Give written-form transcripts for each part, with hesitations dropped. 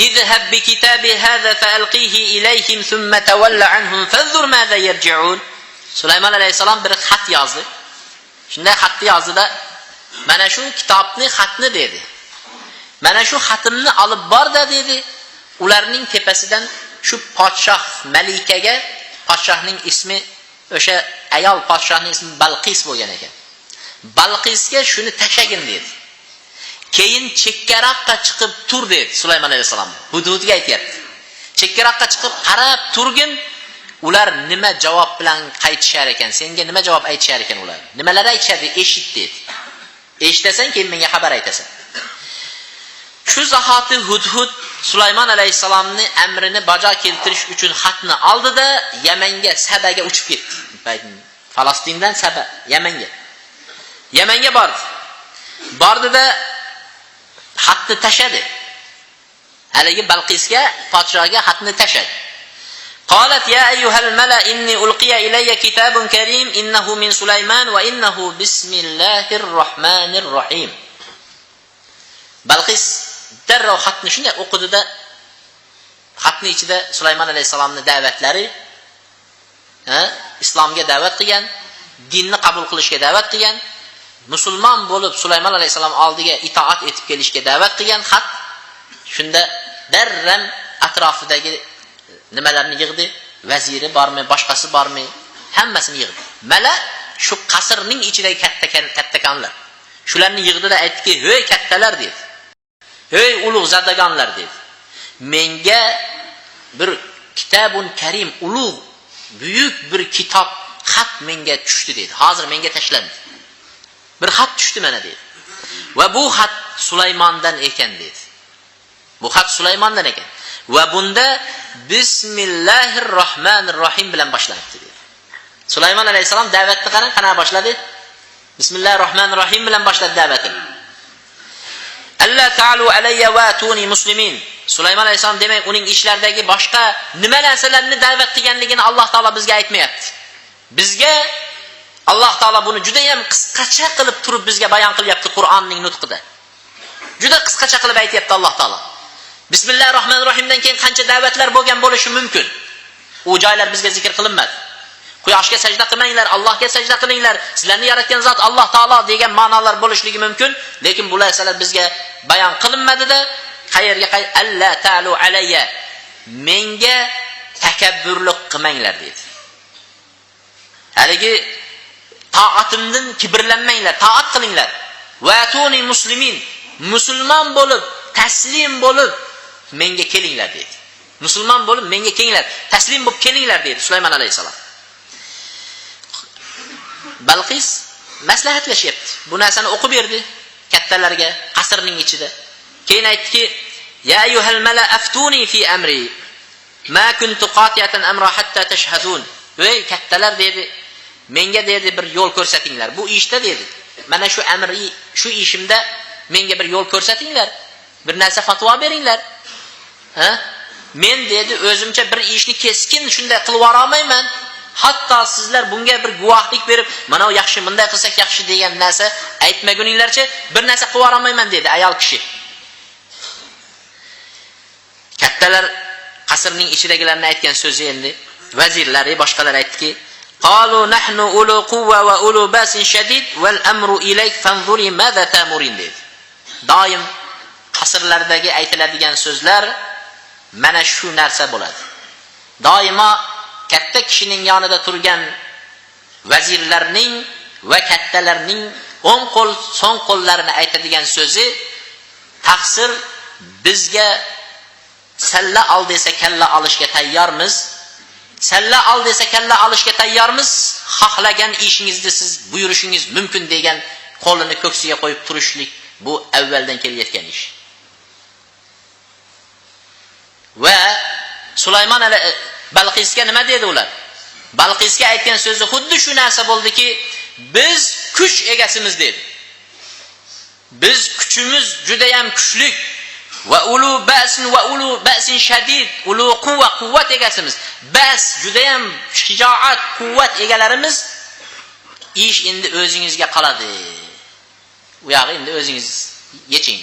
İzhab bi kitabi hada fa'alqihi ilayhim thumma tawalla anhum fanzur maza yarji'un. Sulaymon alayhisalom bir xat yozdi. Shunday xatni yozdida mana shu kitobni xatni dedi. Mana shu xatimni olib borda dedi. Ularning tepasidan shu podshoh malikaga, podshohning ismi o'sha ayol podshohning ismi Balqis bo'lgan ekan. Balqisga shuni tashagin dedi. Keyin chekkaroqqa chiqib tur dedi Sulaymon alayhisalom. Hududiga aytayapti. Chekkaroqqa chiqib qarab turgin, ular nima javob bilan qaytishar ekan, senga nima javob aytishar ekan ular. Nimalar aytishadi eshit dedi. Eshitasan keyin menga xabar aytasan. Shu zahoti Hudhud Sulaymon alayhisalomni amrini bajo keltirish uchun xatni oldida Yamanga, Sabaga uchib ketdi. Falastindan Saba, Yamanga. Yamanga bordi. Bordida xatni tashadi. Haligi Balqisga, podshohga xatni tashadi. Qalat ya ayyuhal mala inni ulqiya ilayya kitabun karim innahu min Sulayman wa innahu bismillahir rohmanir rohim. Balqis darrov xatni shunday o'qidida, xatni ichida Sulaymon alayhisalomning da'vatlari, islomga da'vat qilgan, dinni qabul qilishga da'vat qilgan, musulmon bo'lib Sulaymon alayhisalom oldiga itoat etib kelishga da'vat qilgan xat. Shunda darram atrofidagi nimalarni yig'di, vaziri bormi, boshqasi bormi, hammasini yig'di. Mala shu qasrning ichidagi kattakonlar. Shularni yig'dida aytdiki, "Hey kattalar" dedi. "Hey ulug' zadagonlar" dedi. "Menga bir kitabun karim, ulug' buyuk bir kitob xat menga tushdi" dedi. "Hozir menga tashlandi. Bir xat tushdi mana" dedi. "Va bu xat Sulaymondan ekan" dedi. "Bu xat Sulaymondan ekan. Va bunda bismillahir rohmanir rohim bilan boshlanibdi" dedi. Sulaymon alayhisalom da'vatni qarang, qana boshladi? Bismillahir rohmanir rohim bilan boshladi da'vatini. "Alla ta'alu alayya wa atuni muslimin." Sulaymon alayhisalom demak uning ishlaridagi boshqa nima narsalarni da'vat qilganligini Alloh taolo bizga aytmayapti. Bizga Alloh taolo buni juda ham qisqacha qilib turib bizga bayon qilyapti Qur'onning nutqida. Juda qisqacha qilib aytayapti Alloh taolo. Bismillahir rohmanir rohimdan keyin qancha da'vatlar bo'lgan bo'lishi mumkin. U joylar bizga zikr qilinmadi. Quyoshga sajda qilmanglar, Allohga sajda qilinglar, sizlarni yaratgan zot Alloh taolo degan ma'nolar bo'lishligi mumkin, lekin bu narsalar bizga bayon qilinmadi-da, qayerga alla ta'alu alayya, menga takabburlik qilmanglar dedi. Haligi toatimdan kibrlanmanglar, toat qilinglar. Va atuni muslimin, musulmon bo'lib, taslim bo'lib menga kelinglar dedi. Musulmon bo'lib menga kelinglar, taslim bo'lib kelinglar dedi Sulaymon alayhisalom. Balqis maslahatlashyapti. Bu narsani o'qib berdi kattalarga qasrning ichida. Keyin aytdiki, "Ya ayyuhal mala aftuni fi amri. Ma kuntu qatiyatan amra hatta tashhadun." Ey kattalar dedi, menga dedi bir yo'l ko'rsatinglar. Bu ishda dedi. Mana shu amri, shu ishimda menga bir yo'l ko'rsatinglar. Bir narsa fatvo beringlar. Men dedi o'zimcha bir ishni keskin shunday qilib olmayman. Hatto sizlar bunga bir guvohlik berib, mana u yaxshi, bunday qilsak yaxshi degan narsa aytmaguninglarcha bir narsa qilib olmayman dedi ayol kishi. Kattalar qasrning ichidagilarni aytgan so'zi endi vazirlari, boshqalar aytdiki, "Qalu nahnu ulu quwwa wa ulu basin shadid wal amru ilayk fanzuri madha ta'murin" dedi. Doim qasrlardagi aytiladigan so'zlar mana shu narsa bo'ladi. Doimo katta kishining yonida turgan vazirlarning va kattalarning o'ng qo'l, so'ng qo'llarini aytadigan so'zi taqsir, bizga salla ol desa kalla olishga tayyormiz. Salla ol desa kalla olishga tayyormiz. Xohlagan ishingizni siz buyurishingiz mumkin degan qo'lini ko'ksiga qo'yib turishlik bu avvaldan kelayotgan ish. Va Sulaymon Balqisga nima dedi ular? Balqisga aytgan so'zi xuddi shu narsa bo'ldiki, biz kuch egasimiz dedi. Biz kuchimiz juda ham kuchli. Va ulu ba'sin shadid, ulu quvvat egasimiz. Bas juda ham shijoat, quvvat egalarimiz. Ish endi o'zingizga qoladi. U yog'i endi o'zingiz yeching.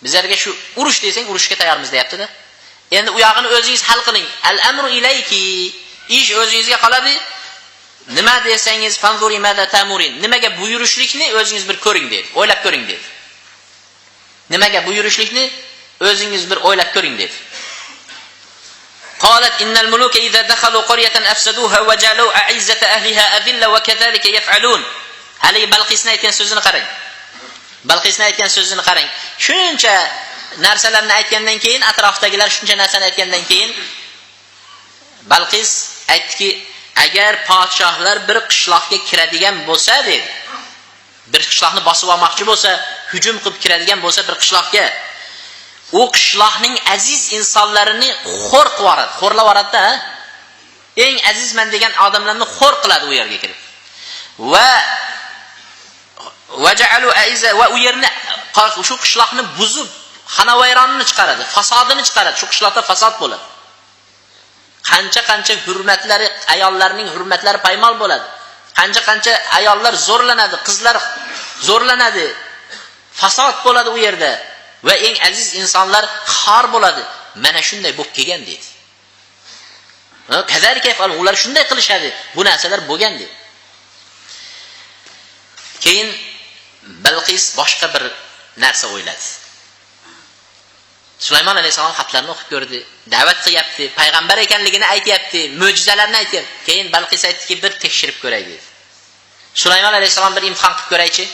Bizlarga shu urush desang, urushga tayyormiz deyapti-da. Endi u yog'ini o'zingiz hal qiling. Al-amru ilayki. Ish o'zingizga qoladi. Nima desangiz, fanzuri mada tamurin. Nimaga buyurishlikni o'zingiz bir ko'ring dedi. O'ylab ko'ring dedi. Nimaga buyurishlikni o'zingiz bir o'ylab ko'ring dedi. Qalat innal muluka idza dakhalu qaryatan afsaduha wa jalu a'izzata ahliha adilla wa kadhalika yaf'alun. Hali Balqisning aytgan so'zini qarang. Balqisning aytgan so'zini qarang. Shuncha narsalarni aytgandan keyin, atrofdagilar shuncha narsani aytgandan keyin Balqis aytdiki, agar podshohlar bir qishloqqa kiradigan bo'lsa dedi. Bir qishloqni bosib olmoqchi bo'lsa, hujum qilib kiradigan bo'lsa bir qishloqqa, u qishloqning aziz insonlarini xo'r qilib yuboradi. Xo'rlab yuboradi-da. Eng azizman degan odamlarni xo'r qiladi u yerga kirib. Va ja'alu aiza va u yerni shu qishloqni buzib, xonavayronini chiqaradi, fasodini chiqaradi. Shu qishloqda fasod bo'ladi. Qancha hurmatlari, ayollarning hurmatlari paymol bo'ladi. Qancha ayollar zo'rlanadi, qizlar zo'rlanadi. Fasod bo'ladi u yerda va eng aziz insonlar xor bo'ladi. Mana shunday bo'lib kelgan dedi. Kazalika fa'al, ular shunday qilishadi. Bu narsalar bo'lgan dedi. Keyin Balqis boshqa bir narsa o'yladi. Sulaymon alayhisalom xatlarni o'qib ko'rdi, da'vat qilyapti, payg'ambar ekanligini aytayapti, mo'jizalarni aytayapti. Keyin Balqis aytdiki, bir tekshirib ko'ray dedi. Sulaymon alayhisalom bir imtihon qilib ko'raychi.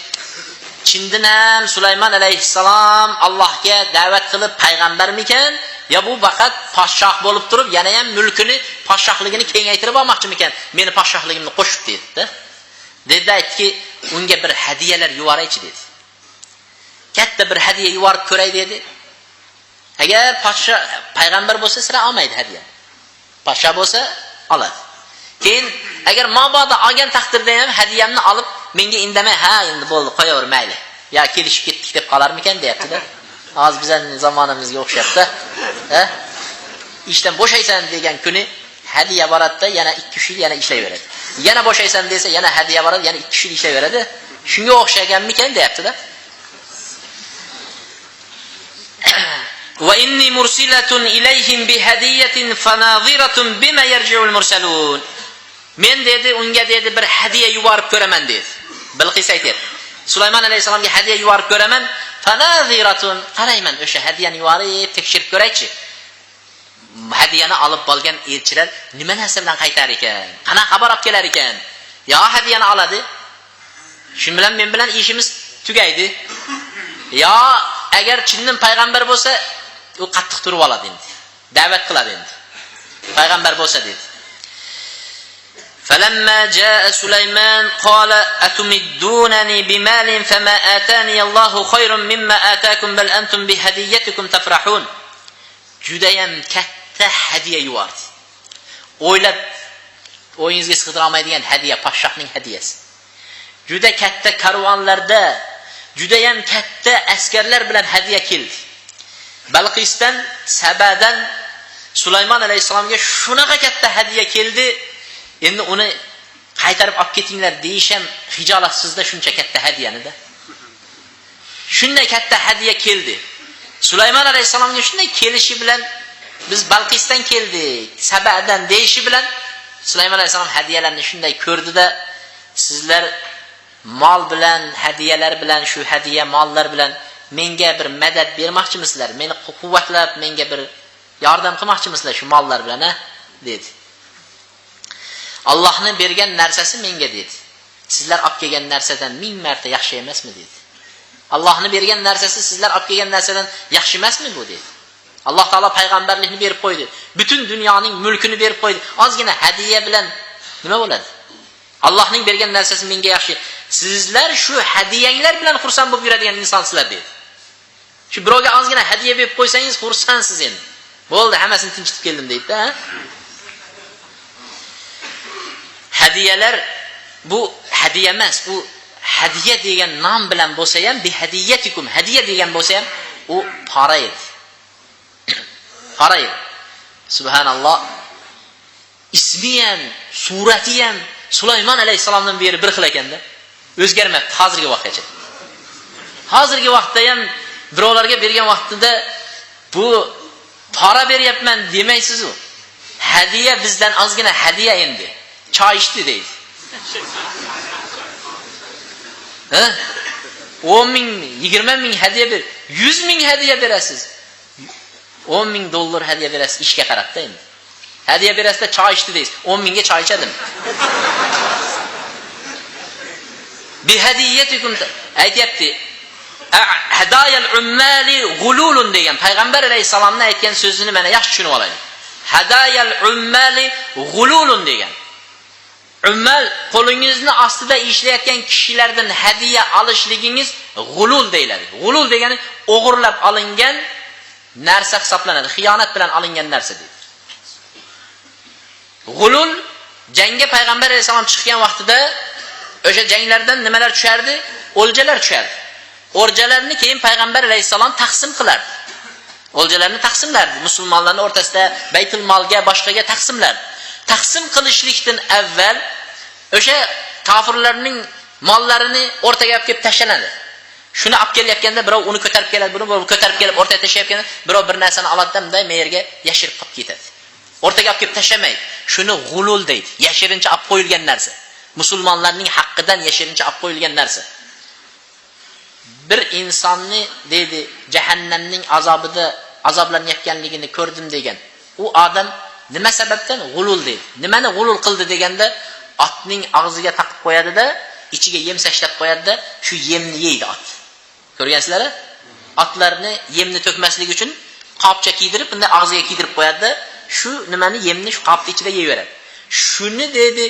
Chindan ham Sulaymon alayhisalom Allohga da'vat qilib payg'ambarmikan, yo bu faqat podshoh bo'lib turib, yana ham mulkini, podshohligini kengaytirib olmoqchimikan? Meni podshohligimni qo'shib dedi. Dedi aytdiki, unga bir hadiyalar yuboraychi dedi. Katta bir hadiya yuborib ko'ray dedi. Agar podshoh payg'ambar bo'lsa, sira olmaydi hadiya. Podshoh bo'lsa, oladi. Keyin agar mabodo olgan taqdirda ham hadiyamni olib menga indamay, ha endi bo'ldi, qo'yaver mayli. Ya kelishib ketdik deb qolarmikan deyapti-da. Hozir bizning zamonimizga o'xshayapti. Ishdan bo'shaysan degan kuni hadiya boradi-da, yana 2-3 yil yana ishlayveradi. Yana bo'shaysan desa, yana hadiya boradi, yana 2-3 yil ishlayveradi. Shunga o'xshaganmikan deyapti-da. Wa inni mursilatun ilayhim bi hadiyatin fanadhiratun bima yarji'ul mursalun. Men dedi, unga dedi bir hadiya yuborib ko'raman dedi. Bilqis aytadi. Sulaymon alayhisalomga hadiya yuborib ko'raman, fanadhiratun, qarayman o'sha hadiyani yuborib tekshirib ko'raychi. Hadiyani olib bo'lgan elchilar nima narsa bilan qaytar ekan? Qanaqa xabar olib kelar ekan? Yo hadiyani oladi. Shu bilan men bilan ishimiz tugaydi. Yo agar chindan payg'ambar bo'lsa, u qattiq turib oladi endi. Da'vat qiladi endi. Payg'ambar bo'lsa dedi. Falamma jaa Sulayman qala atumiddunani bimalin fama atani Allahu khayrun mimma ataakum bal antum bihadiyatikum tafrahun. Judayam katta hadiya yubordi. O'ylab o'yingizga sig'dira olmaydigan hadiya, podshohning hadiyasi. Juda katta karvonlarda, judayam katta askarlar bilan hadiya keldi. Balqisdan, Sabadan Sulaymon alayhisalomga shunaqa katta hadiya keldi. Endi uni qaytarib olib ketinglar deyish ham hijolatsizda shuncha katta hadiyani-da. Shunday katta hadiya keldi. Sulaymon alayhisalomga shunday kelishi bilan biz Balqisdan keldik, Sabadan deyishi bilan Sulaymon alayhisalom hadiyalarni shunday ko'rdi-da, sizlar mol bilan, hadiyalar bilan, shu hadiya mollar bilan menga bir madad bermoqchimisizlar? Meni quvvatlab, menga bir yordam qilmoqchimisizlar shu mollar bilan, dedi. Allohning bergan narsasi menga dedi. Sizlar olib kelgan narsadan 1000 marta yaxshi emasmi dedi. Allohning bergan narsasi sizlar olib kelgan narsadan yaxshi emasmi bu dedi. Alloh taolo payg'ambarlikni berib qo'ydi. Butun dunyoning mulkini berib qo'ydi. Ozgina hadiya bilan nima bo'ladi? Allohning bergan narsasi menga yaxshi. Sizlar shu hadiyanglar bilan xursand bo'lib yuradigan insonsizlar dedi. Shu birovga ozgina hadiya berib qo'ysangiz xursandsiz endi. Bo'ldi, hammasini tinchitib keldim deydi-da. Hadiyalar bu hadiya emas, u hadiya degan nom bilan bo'lsa ham, bi hadiyatikum, hadiya degan bo'lsa ham, u pora edi. Pora edi. Subhanalloh. Ismi ham, surati ham Sulaymon alayhisalomdan bir xil ekanda. O'zgarmabdi hozirgi vaqtgacha. Hozirgi vaqtda ham birovlarga bergan vaqtida bu para beryapman demaysiz u. Hadiya bizdan ozgina hadiya endi. Choy ichdi deydi. 10 ming, 20 ming hadiya ber, 100 ming hadiya berasiz. 10 ming dollar hadiya berasiz ishga qarabda endi. Hadiya berasizda choy ichdi deysiz. 10 mingga choy ichadim. Bi hadiyatikum aytibdi. Hadayal ummali gululun degan payg'ambar alayhisalomning aytgan so'zini mana yaxshi tushunib olaylik. Hadayal ummali gululun degan. Ummal qo'lingizni ostida ishlayotgan kishilardan hadiya olishligingiz gulul deyiladi. Gulul degani o'g'irlab olingan narsa hisoblanadi. Xiyonat bilan olingan narsa deydi. Gulul jangga payg'ambar alayhisalom chiqqan vaqtida o'sha janglardan nimalar tushardi? O'ljalar tushardi. O'ljalarni keyin payg'ambar alayhisalom taqsim qilardi. O'ljalarni taqsimlardi. Musulmonlarning o'rtasida Baytul Molga, boshqaga taqsimlardi. Taqsim qilishlikdan avval o'sha kofirlarning mollarini o'rtaga olib kelib tashlanadi. Shuni olib kelayotganda birov uni ko'tarib keladi, birov ko'tarib kelib o'rtaga tashlayotganda birov bir narsani oladi-da, bunday yerga yashirib qolib ketadi. O'rtaga olib kelib tashlamaydi. Shuni g'ulul deydi. Yashirincha olib qo'yilgan narsa. Musulmonlarning haqqidan yashirincha olib qo'yilgan narsa. Bir insonni deydi jahannamning azobida azoblanayotganligini ko'rdim degan. U odam nima sababdan g'ulul deydi. Nimani g'ulul qildi deganda otning og'ziga taqib qo'yadi-da, ichiga yem sashlab qo'yadi-da, shu yemni yeydi ot. Ko'rgansizlar? Otlarni yemni to'kmaslik uchun qopcha kiydirib, bunday og'ziga kiydirib qo'yadi-da, shu nimani yemni shu qopning ichida yeyveradi. Shuni dedi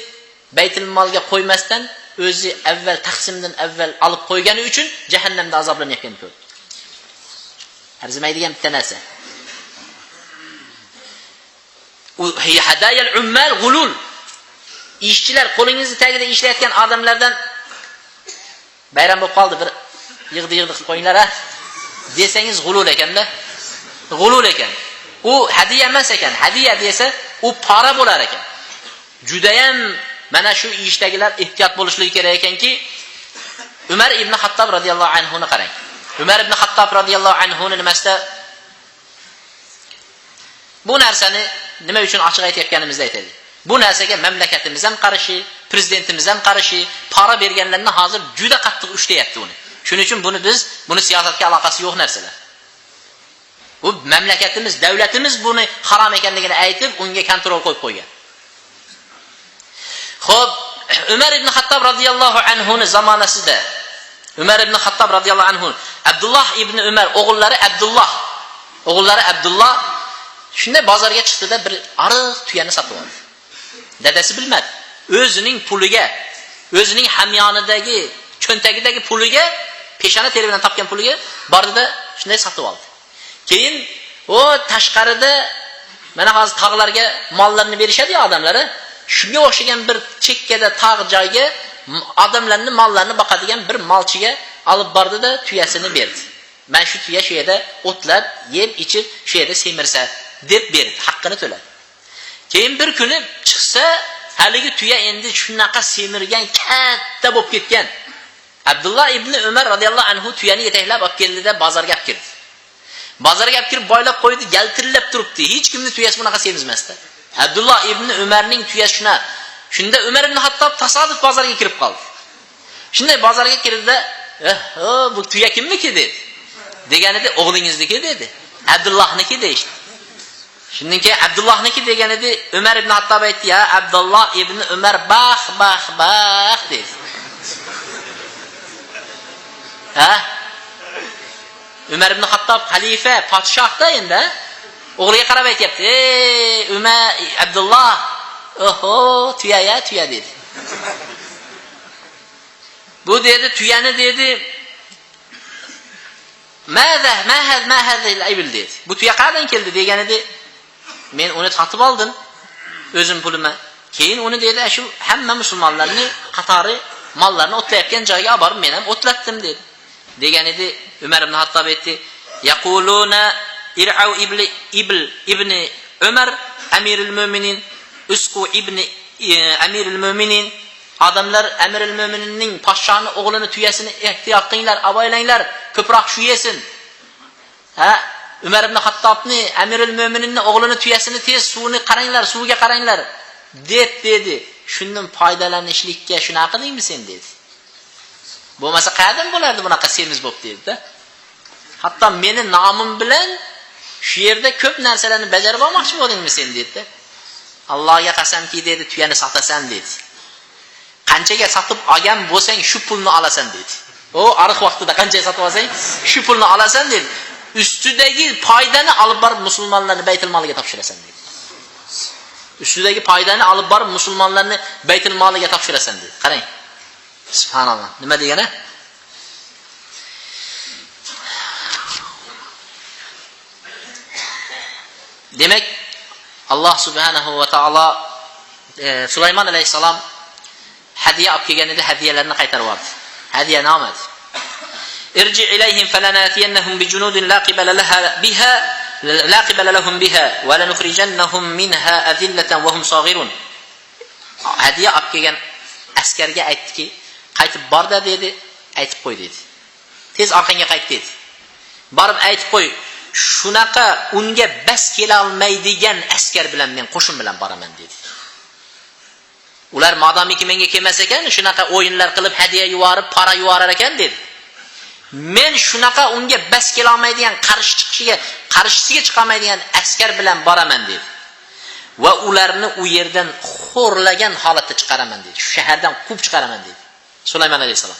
Baytul Molga qo'ymasdan o'zi avval taqsimdan avval olib qo'ygani uchun jahannamda azoblanayotganini ko'rdi. Arzimaydigan bitta narsa. U hadayal ummal gulul. Ishchilar qo'lingizni tagida ishlayotgan odamlardan bayram bo'lib qoldi, bir yig'di qilib qo'yinglar a desangiz g'ulul ekanda. G'ulul ekan. U hadiya emas ekan. Hadiya desa u pora bo'lar ekan. Juda ham mana shu ishdagilar ehtiyot bo'lishligi kerak ekanki, Umar ibn Xattob radhiyallohu anhu ni qarang. Umar ibn Xattob radhiyallohu anhu ni nimasida bu narsani nima uchun ochiq aytayotganimizni aytaylik. Bu narsaga mamlakatimiz ham qarshi, prezidentimiz ham qarshi, pora berganlarni hozir juda qattiq ushlayapti uni. Shuning uchun buni siyosatga aloqasi yo'q narsalar. Bu mamlakatimiz, davlatimiz buni harom ekanligini aytib, unga kontrol qo'yib qo'ygan. Xo'p, Umar ibn Xattob radhiyallohu anhu ni zamonasida Umar ibn Xattob radhiyallohu anhu Abdullah ibn Umar o'g'illari Abdullah shunday bozorga chiqdi-da bir ariq tuyani sotib oldi. Dadasi bilmadi. O'zining puliga, o'zining hamyonidagi, cho'ntagidagi puliga, peshona teri bilan topgan puliga bordi-da shunday sotib oldi. Keyin o tashqarida mana hozir tog'larga mollarni berishadi-ya odamlari. Shunga o'xshagan bir chekkada tog' joyga odamlarning mollarini boqadigan bir molchiga olib bordi-da tuyasini berdi. Men shu tuya shu yerda o'tlab, yeb, ichib, shu yerda semirsa deb berdi, haqqini to'ladi. Keyin bir kuni chiqsa, haligi tuya endi shunaqa semirgan, katta bo'lib ketgan. Abdullah ibn Umar radhiyallohu anhu tuyani yetaklab olib keldi-da bozorga olib kirdi. Bozorga olib kirib boylab qo'ydi, galtirlab turibdi. Hech kimning tuyasi bunaqa semizmasdi. Abdullah ibn Umarning tuyasi shuna. Shunda Umar ibn Xattob tasodif bozorga kirib qoldi. Shunday bozorga kirdi-da, bu tuya kimniki dedi. Deganida o'g'lingizniki dedi. Abdullohniki deydi. Shundan keyin Abdullohniki deganida Umar ibn Xattob aytdi, "Ya Abdulloh ibn Umar bax dedi. Umar ibn Xattob xalifa, podshohda endi o'g'liga qarab aytibdi, "Ey Umar, Abdulloh, tuya dedi." Bu dedi tuyani dedi, "Ma hadhihi al-ibil" dedi. Bu tuya qayerdan keldi deganida, "Men uni sotib oldim o'zim pulima. Keyin uni dedi, shu hamma musulmonlarning qatori mollarni o'tlayotgan joyga olib borib men ham o'tlatdim" dedi. Deganida Umar ibn Xattob aytdi, "Yaquluna ir'au ibn Umar amirul mu'minin usqu ibn amirul mu'minin." Odamlar Amirul Mo'mininning podshoning o'g'lini tuyasini ehtiyot qilinglar, avoylanglar, ko'proq shu yesin. Ha, Umar ibn Xattobni, Amirul Mo'mininning o'g'lini tuyasini tez suvni qaranglar, suvga qaranglar dedi. Shundan foydalanishlikka shunaqa qilingmi sen dedi. Bo'lmasa qayerdan bo'lardi bunaqa semiz bo'p dedi-da. Hatto meni nomim bilan shu yerda ko'p narsalarni bajarib olmoqchi bo'ldingmi sen dedi. Allohga qasamki dedi, tuyani sotasan dedi. Qanchaga sotib olgan bo'lsang shu pulni olasan dedi. O ariq vaqtida qanchaga sotib olsang shu pulni olasan dedi. Ustidagi foydani olib borib musulmonlarni Baytul moliga topshirasan dedi. Ustidagi foydani olib borib musulmonlarni Baytul moliga topshirasan dedi. Qarang. Subhanalloh. Nima degani? Demak, Alloh subhanahu va taolo Sulaymon alayhisalom hadiya olib kelganida hadiyalarni qaytarib oldi. Hadiya nomadi. Irji ilayhim falanatiyannahum bijunudin la qibala lahum biha wa lanukhrijannahum minha adillatan wa hum saghirun. Hadiya olib kelgan askarga aytdiki, qaytib borda dedi, aytib qo'y dedi. Tez orqangga qayt dedi. Borib aytib qo'y, shunaqa unga bas kela olmaydigan askar bilan men qo'shin bilan boraman dedi. Ular modomiki menga kelmas ekan, shunaqa o'yinlar qilib hadiya yuborib, para yuborar ekan dedi. Men shunaqa unga bas kela olmaydigan, qarshisiga chiqa olmaydigan askar bilan boraman dedi. Va ularni u yerdan xo'rlagan holatda chiqaraman dedi. Shu shahardan quvib chiqaraman dedi. Sulaymon alayhisalom.